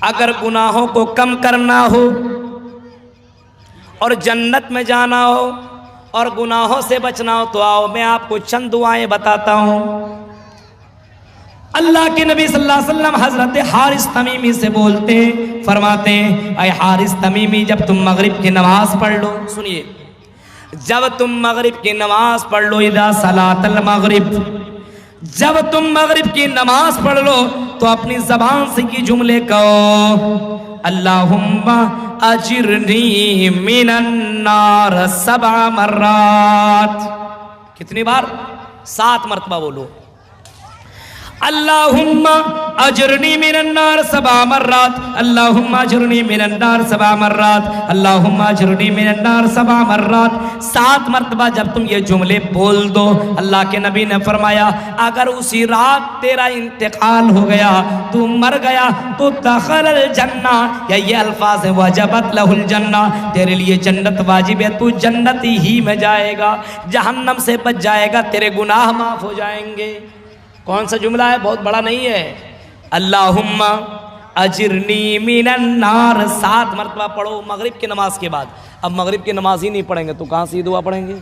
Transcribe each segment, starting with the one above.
अगर गुनाहों को कम करना हो और जन्नत में जाना हो और गुनाहों से बचना हो तो आओ मैं आपको चंद दुआएं बताता हूं। अल्लाह के नबी सल्लल्लाहु अलैहि वसल्लम हजरत हारिस तमीमी से बोलते हैं, फरमाते हैं, अय हारिस तमीमी जब तुम मगरिब की नमाज पढ़ लो, सुनिए, जब तुम मगरिब की नमाज पढ़ लो, इदा सलातल मगरिब, जब तुम मगरिब की नमाज पढ़ लो तो अपनी जबान से ये जुमले कहो, अल्लाहुम्मा अजिरनी मिनन नार सबअ मर्रात। कितनी बार? 7 मरतबा बोलो, अल्लाहुम्मा अजरनी मिनन नार सबअ मर्रात, अल्लाहुम्मा अजरनी मिनन नार सबअ मर्रात, अल्लाहुम्मा अजरनी मिनन नार सबअ मर्रात। 7 मरतबा जब तुम ये जुमले बोल दो, अल्लाह के नबी ने फरमाया अगर उसी रात तेरा इंतकाल हो गया, तू मर गया, तो दखलल जन्ना, या ये अल्फाज है वजबत लहुल जन्ना, तेरे लिए जन्नत वाजिब है, तू जन्नत ही में जाएगा, जहन्नम से बच जाएगा, तेरे गुनाह माफ हो जाएंगे। कौन सा जुमला है? बहुत बड़ा नहीं है। अल्लाहुम्मा अजिरनी मिनन नार 7 मरतबा पढ़ो मगरिब की नमाज के बाद। अब मगरिब की नमाज ही नहीं पढ़ेंगे तो कहाँ से ये दुआ पढ़ेंगे?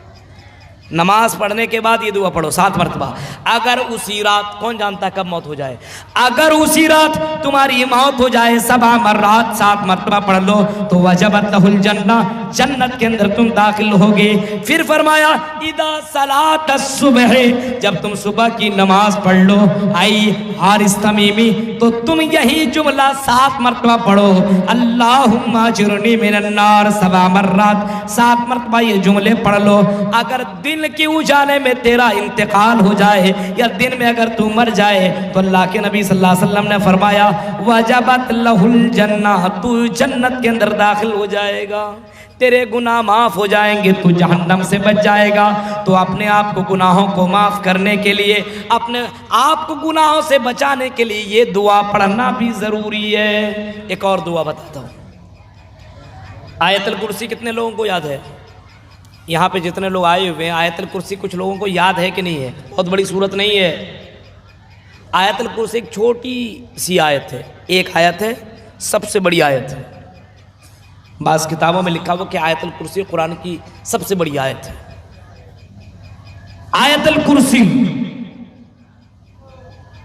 नमाज पढ़ने के बाद ये दुआ पढ़ो 7 मरतबा। अगर उसी रात, कौन जानता कब मौत हो जाए, अगर उसी रात तुम्हारी मौत हो जाए, सबअ मर्रात 7 मरतबा पढ़ लो तो वजबत लहुल जन्ना, जन्नत के अंदर तुम दाखिल होगे। फिर फरमाया इदा सलात सुबह, जब तुम सुबह की नमाज पढ़ लो, आई हारिस तमीमी, तो तुम यही जुमला 7 मरतबा पढ़ो, अल्लाहुम्मा अजिरनी मिनन नार सबअ मर्रात। 7 मरतबा ये जुमले पढ़ लो। अगर दिन के उजाले में तेरा इंतकाल हो जाए या दिन में अगर तू मर जाए तो अल्लाह के नबी सल्लल्लाहु अलैहि वसल्लम ने फरमाया वजबत लहुल जन्ना, तू जन्नत के अंदर दाखिल हो जाएगा, तेरे गुनाह माफ हो जाएंगे, तू जहन्नम से बच जाएगा। तो अपने आप को गुनाहों को माफ करने के लिए, अपने आप को गुनाहों से बचाने के लिए ये दुआ पढ़ना भी जरूरी है। एक और दुआ बताता हूँ। आयतुल कुर्सी कितने लोगों को याद है? यहाँ पे जितने लोग आए हुए हैं, आयतुल कुर्सी कुछ लोगों को याद है कि नहीं है? बहुत बड़ी सूरत नहीं है। आयतुल कुर्सी एक छोटी सी आयत है, एक आयत है, सबसे बड़ी आयत है। बाज़ किताबों में लिखा हुआ कि आयतुल कुर्सी कुरान की सबसे बड़ी आयत है। आयतुल कुर्सी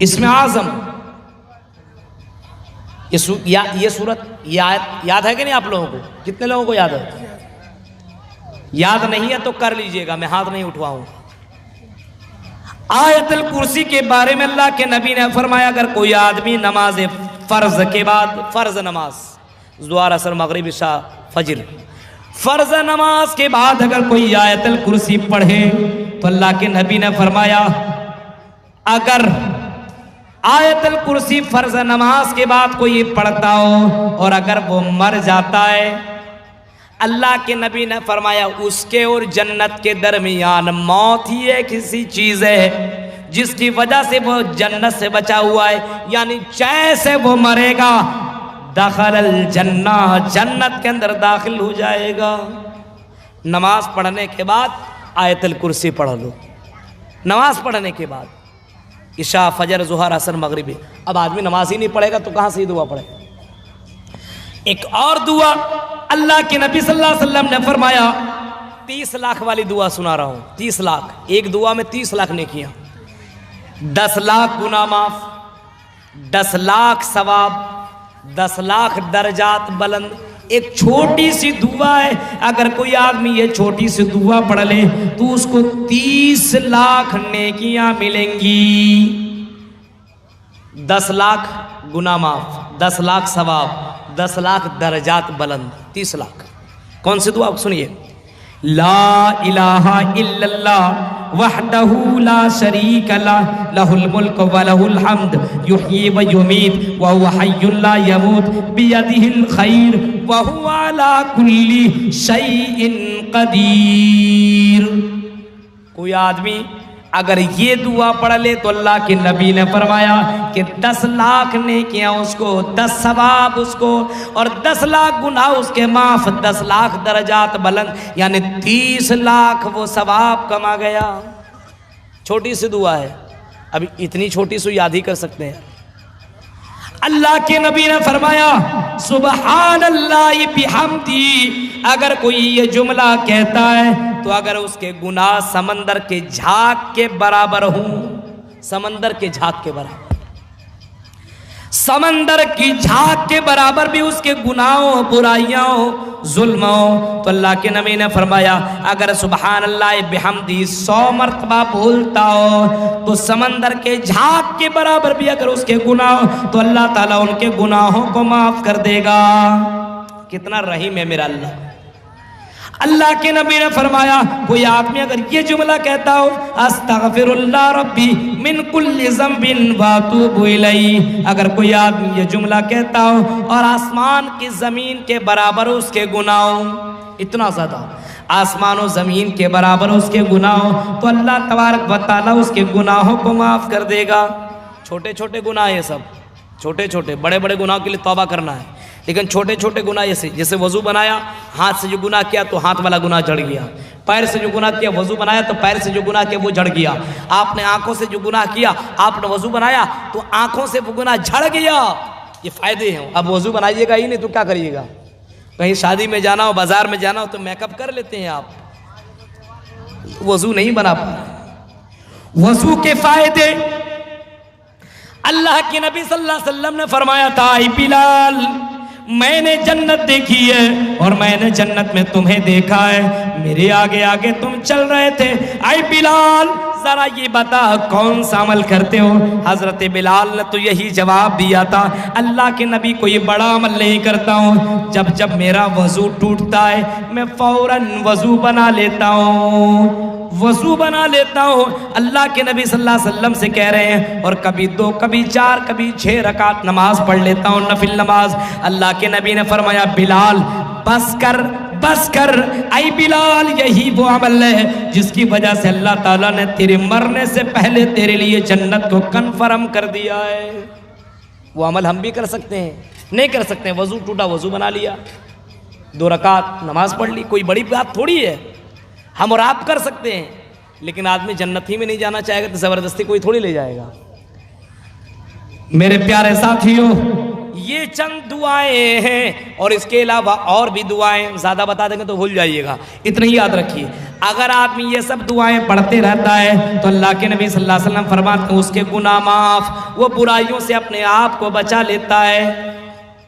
इसमें आज़म, ये सूरत, ये आयत याद है कि नहीं आप लोगों को? कितने लोगों को याद है? याद नहीं है तो कर लीजिएगा, मैं हाथ नहीं उठवाऊंगा। आयतुल कुर्सी के बारे में अल्लाह के नबी ने फरमाया अगर कोई आदमी नमाज फर्ज के बाद, फर्ज नमाज ज़ुहर असर मगरिब इशा फजर, फर्ज नमाज के बाद अगर कोई आयतुल कुर्सी पढ़े तो अल्लाह के नबी ने फरमाया अगर आयतुल कुर्सी फर्ज नमाज के बाद कोई पढ़ता हो और अगर वो मर जाता है, अल्लाह के नबी ने फरमाया उसके और जन्नत के दरमियान मौत ही एक ऐसी चीज़ है जिसकी वजह से वो जन्नत से बचा हुआ है, यानी जैसे वो मरेगा दखलल जन्ना, जन्नत के अंदर दाखिल हो जाएगा। नमाज पढ़ने के बाद आयतुल कुर्सी पढ़ लो, नमाज पढ़ने के बाद इशा फजर ज़ुहर असर मगरिबी। अब आदमी नमाज ही नहीं पढ़ेगा तो कहाँ से ये दुआ पढ़ेगा? एक और दुआ अल्लाह के नबी सल्लल्लाहु अलैहि वसल्लम ने फरमाया, 30 लाख वाली दुआ सुना रहा हूँ। 30 लाख, एक दुआ में 30 लाख नेकियां, 10 लाख गुनाह माफ, 10 लाख सवाब, 10 लाख दर्जात बुलंद। एक छोटी सी दुआ है, अगर कोई आदमी ये छोटी सी दुआ पढ़ ले तो उसको 30 लाख नेकियां मिलेंगी। 10 लाख गुनाह माफ, 10 लाख सवाब, 10 लाख दर्जात बुलंद, 30 लाख। कौन सी दुआ? सुनिए, ला इलाहा इल्लल्लाह वहदहू ला शरीक लह, लहुल मुल्क व लहुल हम्द, युहयी व युमीत व हुवा हय्युन ला यमूत, बियदिहिल खैर व हुवा अला कुल्ली शैइन कदीर। कोई आदमी अगर ये दुआ पढ़ ले तो अल्लाह के नबी ने फरमाया कि 10 लाख नेकियां उसको, 10 सवाब उसको और 10 लाख गुनाह उसके माफ, 10 लाख दर्जात बुलंद, यानी 30 लाख वो सवाब कमा गया। छोटी सी दुआ है, अभी इतनी छोटी सी याद ही कर सकते हैं। अल्लाह के नबी ने फरमाया सुबहानल्लाहि बिहम्दी, अगर कोई ये जुमला कहता है तो अगर उसके गुनाह समंदर के झाग के बराबर हों, समंदर के झाग के बराबर, समंदर की झाग के बराबर भी उसके गुनाहों, बुराइयों, जुल्मों, तो अल्लाह के नबी ने फरमाया अगर सुबहान अल्लाह बिहम्दी 100 मरतबा बोलता हो तो समंदर के झाग के बराबर भी अगर उसके गुनाह, तो अल्लाह ताला उनके गुनाहों को माफ कर देगा। कितना रहीम है मेरा अल्लाह। अल्लाह के नबी ने फरमाया कोई आदमी अगर ये जुमला कहता हो अस्तगफिरुल्लाह रब्बी मिन कुल्ली ज़ंबिन व अतूबु इलैहि, अगर कोई आदमी ये जुमला कहता हो और आसमान की ज़मीन के बराबर उसके गुनाहों, इतना ज़्यादा आसमान और ज़मीन के बराबर उसके गुनाहों, तो अल्लाह तबारक व तआला उसके गुनाहों को माफ़ कर देगा। छोटे छोटे गुनाह ये सब, छोटे छोटे, बड़े बड़े गुनाहों के लिए तौबा करना है, लेकिन छोटे छोटे गुनाह जैसे वजू बनाया, हाथ से जो गुनाह किया तो हाथ वाला गुनाह जड़ गया, पैर से जो गुनाह किया, वजू बनाया तो पैर से जो गुनाह किया वो जड़ गया, आपने आंखों से जो गुनाह किया, आपने वजू बनाया तो आंखों से वो गुनाह झड़ गया। ये फायदे हैं। अब वजू बनाइएगा ही नहीं तो क्या करिएगा? कहीं शादी में जाना हो, बाजार में जाना हो तो मेकअप कर लेते हैं आप, वजू नहीं बना पा। वजू के फायदे अल्लाह के नबी सल्लल्लाहु अलैहि वसल्लम ने फरमाया था, आई बिलाल मैंने जन्नत देखी है और मैंने जन्नत में तुम्हें देखा है, मेरे आगे आगे तुम चल रहे थे, आई बिलाल जरा ये बता कौन सा अमल करते हो? हजरत बिलाल ने तो यही जवाब दिया था, अल्लाह के नबी कोई बड़ा अमल नहीं करता हूँ, जब जब मेरा वजू टूटता है मैं फौरन वजू बना लेता हूँ, वजू बना लेता हूँ। अल्लाह के नबी सल्लल्लाहु अलैहि वसल्लम से कह रहे हैं और कभी 2 कभी 4 कभी 6 रकात नमाज पढ़ लेता हूँ, नफिल नमाज। अल्लाह के नबी ने फरमाया बिलाल बस कर, बस कर, आई बिलाल यही वो अमल है जिसकी वजह से अल्लाह ताला ने तेरे मरने से पहले तेरे लिए जन्नत को कन्फर्म कर दिया है। वो अमल हम भी कर सकते हैं? नहीं कर सकते हैं। वजू टूटा, वजू बना लिया, 2 रकात नमाज पढ़ ली, कोई बड़ी बात थोड़ी है, हम और आप कर सकते हैं। लेकिन आदमी जन्नत ही में नहीं जाना चाहेगा तो जबरदस्ती कोई थोड़ी ले जाएगा। मेरे प्यारे साथियों, ये चंद दुआएं हैं और इसके अलावा और भी दुआएं, ज़्यादा बता देंगे तो भूल जाइएगा, इतना ही याद रखिए। अगर आदमी ये सब दुआएं पढ़ते रहता है तो अल्लाह के नबी सल्लल्लाहु अलैहि वसल्लम फरमाते हैं उसके गुनाह माफ, वो बुराइयों से अपने आप को बचा लेता है।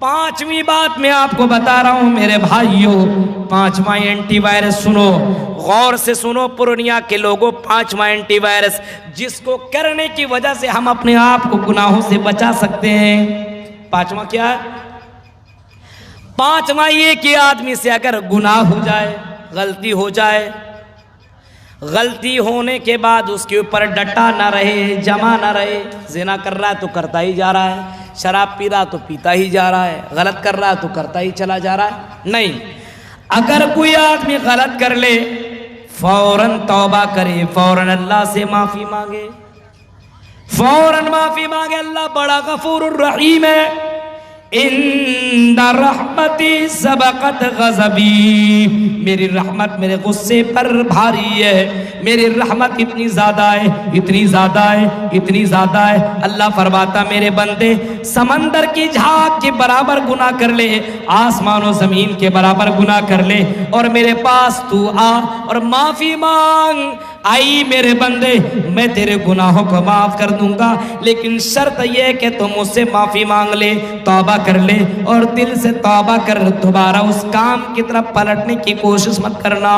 5वीं बात मैं आपको बता रहा हूं मेरे भाइयों, 5वां एंटीवायरस सुनो, गौर से सुनो पूर्णिया के लोगों, 5वां एंटीवायरस जिसको करने की वजह से हम अपने आप को गुनाहों से बचा सकते हैं। 5वां क्या है? 5वां ये कि आदमी से अगर गुनाह हो जाए, गलती हो जाए, गलती होने के बाद उसके ऊपर डटा ना रहे, जमा ना रहे। जिना कर रहा है तो करता ही जा रहा है, शराब पी रहा तो पीता ही जा रहा है, गलत कर रहा है तो करता ही चला जा रहा है। नहीं, अगर कोई आदमी गलत कर ले फौरन तौबा करे, फौरन अल्लाह से माफी मांगे, फौरन माफी मांगे। अल्लाह बड़ा गफूरुर रहीम है। इंदा रहमती सबकत गज़बी, मेरी रहमत मेरे गुस्से पर भारी है, मेरी रहमत इतनी ज़्यादा है, इतनी ज़्यादा है, इतनी ज़्यादा है। अल्लाह फरमाता मेरे बंदे समंदर की झाग के बराबर गुनाह कर ले, आसमान और ज़मीन के बराबर गुनाह कर ले और मेरे पास तू आ और माफ़ी मांग। आई मेरे बंदे, मैं तेरे गुनाहों को माफ़ कर दूंगा, लेकिन शर्त यह है कि तुम मुझसे माफ़ी मांग ले, तौबा कर ले और दिल से तौबा कर, दोबारा उस काम की तरफ पलटने की कोशिश मत करना।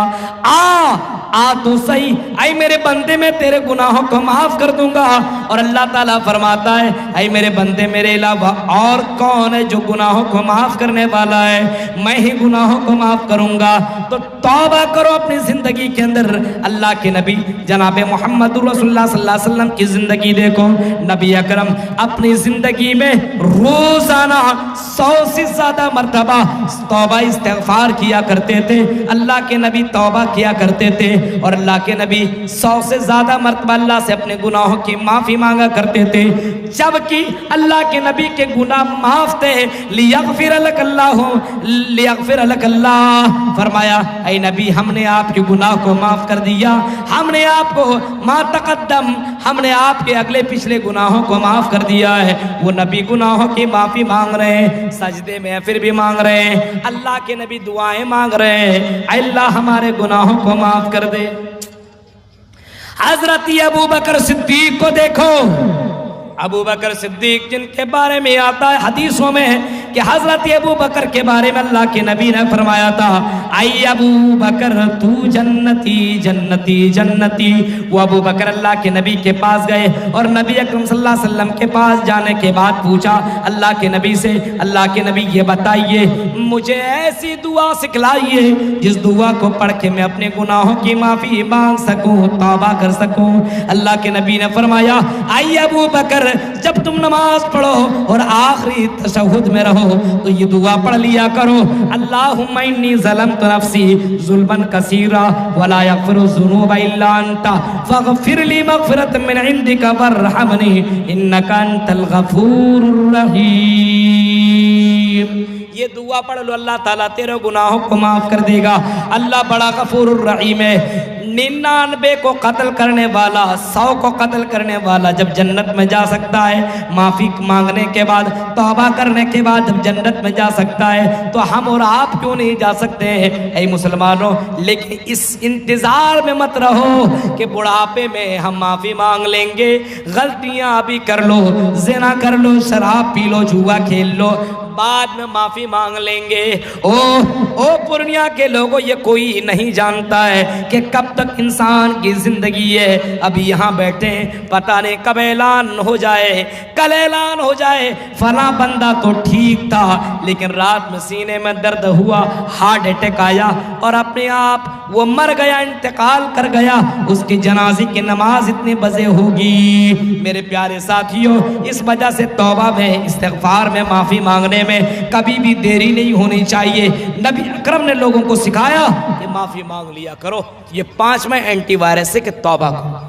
आ तो सही, आई मेरे बंदे मैं तेरे गुनाहों को माफ़ कर दूंगा। और अल्लाह ताला फरमाता है आई मेरे बंदे मेरे अलावा और कौन है जो गुनाहों को माफ़ करने वाला है? मैं ही गुनाहों को माफ़ करूंगा। तो तौबा करो अपनी ज़िंदगी के अंदर। अल्लाह के नबी जनाब मोहम्मद रसूलुल्लाह सल्लल्लाहु अलैहि वसल्लम की ज़िंदगी देखो, नबी अकरम अपनी ज़िंदगी में रोज़ाना 100 से ज़्यादा मरतबा तौबा इस्तिग़फ़ार किया करते थे। अल्लाह के नबी तौबा किया करते थे और अल्लाह के नबी 100 से ज़्यादा मरतबा अल्लाह से अपने गुनाहों की माफ़ी मांगा करते थे। जबकि अल्लाह के नबी के गुनाह माफ थे। लियगफिर लक अल्लाह, फरमाया ऐ नबी हमने आपके गुनाह को माफ कर दिया, हमने आपको मा तकद्दम, हमने आपके अगले पिछले गुनाहों को माफ कर दिया है। वो नबी गुनाहों की माफी मांग रहे हैं, सजदे में फिर भी मांग रहे हैं, अल्लाह के नबी दुआएं मांग रहे हैं, अल्लाह हमारे गुनाहों को माफ कर दे। हजरत अबू बकर सिद्दीक को देखो, अबू बकर सिद्दीक जिनके बारे में आता है हदीसों में कि हजरत अबू बकर के बारे में अल्लाह के नबी ने फरमाया था, आई अबू बकर तू जन्नती जन्नती जन्नती। वो अबू बकर अल्लाह के नबी के पास गए और नबी अकरम सल्लल्लाहु अलैहि वसल्लम के पास जाने के बाद पूछा अल्लाह के नबी से, अल्लाह के नबी ये बताइए मुझे ऐसी दुआ सिखलाइए जिस दुआ को पढ़ के मैं अपने गुनाहों की माफी मांग सकूं, तौबा कर सकूं। अल्लाह के नबी ने फरमाया, आई अबू बकर जब तुम नमाज पढ़ो और आखिरी तशहुद में रहो तो ये दुआ पढ़ लिया करो, अल्लाहुम्मा इन्नी ज़लमतु नफ्सी ज़ुल्मन कसीरा वला यग़फ़िरु ज़ुनूबा इल्ला अंता फ़ग़फ़िर ली मग़फ़िरतम मिन इंदिका वरहमनी इन्नका अंतल गफ़ूरुर रहीम। ये दुआ पढ़ लो, अल्लाह ताला तेरे गुनाहों को माफ कर देगा। अल्लाह बड़ा गफूरुर रहीम है। 99 को कत्ल करने वाला, 100 को कत्ल करने वाला जब जन्नत में जा सकता है, माफी मांगने के बाद, तौबा करने के बाद जब जन्नत में जा सकता है, तो हम और आप क्यों नहीं जा सकते हैं ऐ मुसलमानों। लेकिन इस इंतजार में मत रहो कि बुढ़ापे में हम माफी मांग लेंगे। गलतियां अभी कर लो, ज़िना कर लो, शराब पी लो, जुआ खेल लो, बाद में माफी मांग लेंगे। ओ पूर्णिया के लोगों, ये कोई नहीं जानता है कि कब तक इंसान की जिंदगी है। अभी यहाँ बैठे पता नहीं कब ऐलान हो जाए, कल ऐलान हो जाए फला बंदा तो ठीक था लेकिन रात में सीने में दर्द हुआ, हार्ट अटैक आया और अपने आप वो मर गया, इंतकाल कर गया। उसकी जनाजे की नमाज इतने बजे होगी। मेरे प्यारे साथियों, इस वजह से तौबा में, इस्तिग़फ़ार में, माफी मांगने में कभी भी देरी नहीं होनी चाहिए। नबी अकरम ने लोगों को सिखाया कि माफी मांग लिया करो। ये 5वें एंटीवायरस है कि तौबा करो,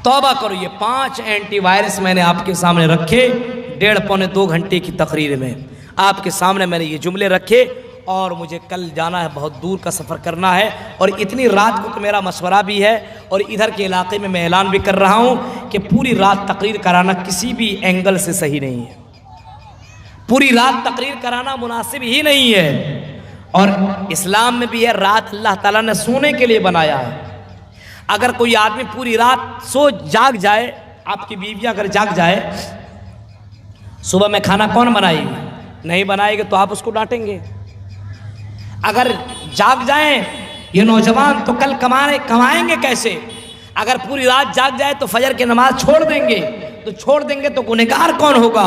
तौबा करो। ये 5 एंटीवायरस मैंने आपके सामने रखे 1.5-2 घंटे की तकरीर में। आपके सामने मैंने ये जुमले रखे और मुझे कल जाना है, बहुत दूर का सफ़र करना है और इतनी रात को तो मेरा मशवरा भी है और इधर के इलाके में मैं ऐलान भी कर रहा हूँ कि पूरी रात तकरीर कराना किसी भी एंगल से सही नहीं है। पूरी रात तकरीर कराना मुनासिब ही नहीं है। और इस्लाम में भी है, रात अल्लाह ताला ने सोने के लिए बनाया है। अगर कोई आदमी पूरी रात सो जाग जाए, आपकी बीवी अगर जाग जाए, सुबह में खाना कौन बनाएगी? नहीं बनाएगी तो आप उसको डांटेंगे। अगर जाग जाएं ये नौजवान तो कल कमाएंगे कैसे? अगर पूरी रात जाग जाए तो फजर की नमाज छोड़ देंगे, तो छोड़ देंगे तो गुनहगार कौन होगा?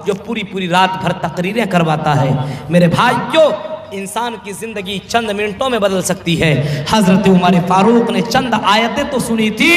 जो पूरी रात भर तकरीरें करवाता है। मेरे भाइयों, इंसान की जिंदगी चंद मिनटों में बदल सकती है। हजरत उमर फारूक ने चंद आयतें तो सुनी थी,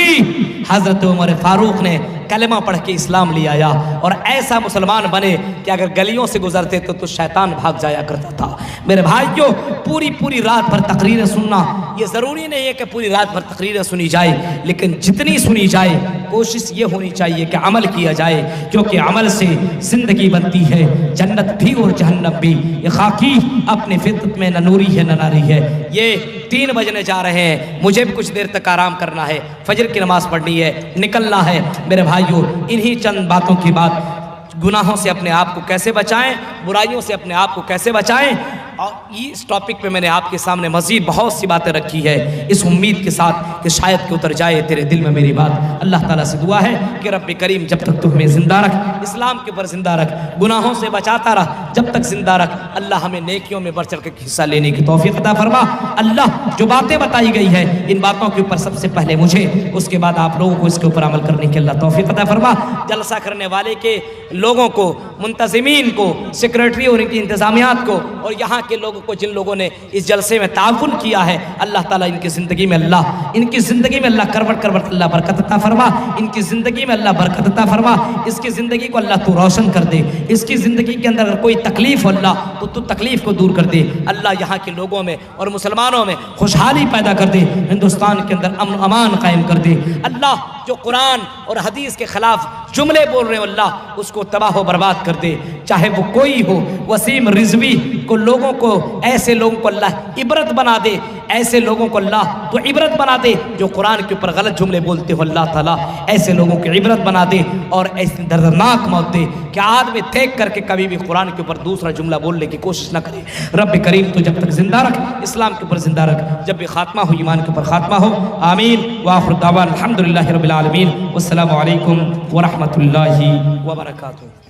हजरत उमर फारूक ने कलमा पढ़ के इस्लाम ले आया और ऐसा मुसलमान बने कि अगर गलियों से गुजरते तो शैतान भाग जाया करता था। मेरे भाइयों, पूरी रात भर तकरीरें सुनना, ये ज़रूरी नहीं है कि पूरी रात भर तकरीरें सुनी जाए, लेकिन जितनी सुनी जाए कोशिश ये होनी चाहिए कि अमल किया जाए, क्योंकि अमल से ज़िंदगी बनती है, जन्नत भी और जहन्नम भी। ये खाकी अपने फितरत में न नूरी है न नारी है। ये 3 बजने जा रहे हैं, मुझे भी कुछ देर तक आराम करना है, फजर की नमाज पढ़नी है, निकलना है। मेरे भाइयों, इन्हीं चंद बातों की बात, गुनाहों से अपने आप को कैसे बचाएं, बुराइयों से अपने आप को कैसे बचाएं, और इस टॉपिक पे मैंने आपके सामने मज़ीद बहुत सी बातें रखी है, इस उम्मीद के साथ कि शायद कि उतर जाए तेरे दिल में मेरी बात। अल्लाह ताला से दुआ है कि रब्बे करीम जब तक तू हमें ज़िंदा रख, इस्लाम के ऊपर ज़िंदा रख, गुनाहों से बचाता रह, जब तक ज़िंदा रख। अल्लाह हमें नेकियों में बढ़ चढ़ के हिस्सा लेने की तौफीक अता फरमा। अल्लाह, जो बातें बताई गई है इन बातों के ऊपर सबसे पहले मुझे, उसके बाद आप लोगों को इसके ऊपर अमल करने की अल्लाह तौफीक अता फरमा। जलसा करने वाले के लोगों को, मुंतज़िमीन को, सेक्रेटरी और इनकी इंतज़ामियात को और यहाँ के लोगों को, जिन लोगों ने इस जलसे में ताउन किया है, अल्लाह ताला इनकी ज़िंदगी में अल्लाह करवट अल्लाह बरकत अता फरमा, इनकी ज़िंदगी में अल्लाह बरकत अता फरमा, इसकी ज़िंदगी को अल्लाह तू रोशन कर दे, इसकी ज़िंदगी के अंदर अगर कोई तकलीफ़ हो अल्लाह तो तू तकलीफ़ को दूर कर दे। अल्लाह यहाँ के लोगों में और मुसलमानों में खुशहाली पैदा कर दे, हिंदुस्तान के अंदर अमन अमान कायम कर दे। अल्लाह, जो कुरान और हदीस के खिलाफ जुमले बोल रहे हो अल्लाह उसको तबाह व बर्बाद कर दे, चाहे वो कोई हो। वसीम रिजवी को लोगों को ऐसे लोगों को अल्लाह इबरत बना दे, ऐसे लोगों को अल्लाह तो इबरत बना दे जो कुरान के ऊपर गलत जुमले बोलते हो अल्लाह ताला ऐसे लोगों की इबरत बना दे और ऐसी दर्दनाक मौत दे कि आदमी देख करके कभी भी कुरान के ऊपर दूसरा जुमला बोलने की कोशिश ना करे। रब करीम तो जब तक जिंदा रख, इस्लाम के ऊपर जिंदा रख, जब भी खात्मा हो ईमान के ऊपर खात्मा हो। आमीन व आखिर दावाना अल्हम्दुलिल्लाहि रब्बिल आलमीन। वस्सलामु अलैकुम व रहमतुल्लाहि व बरकातुहू।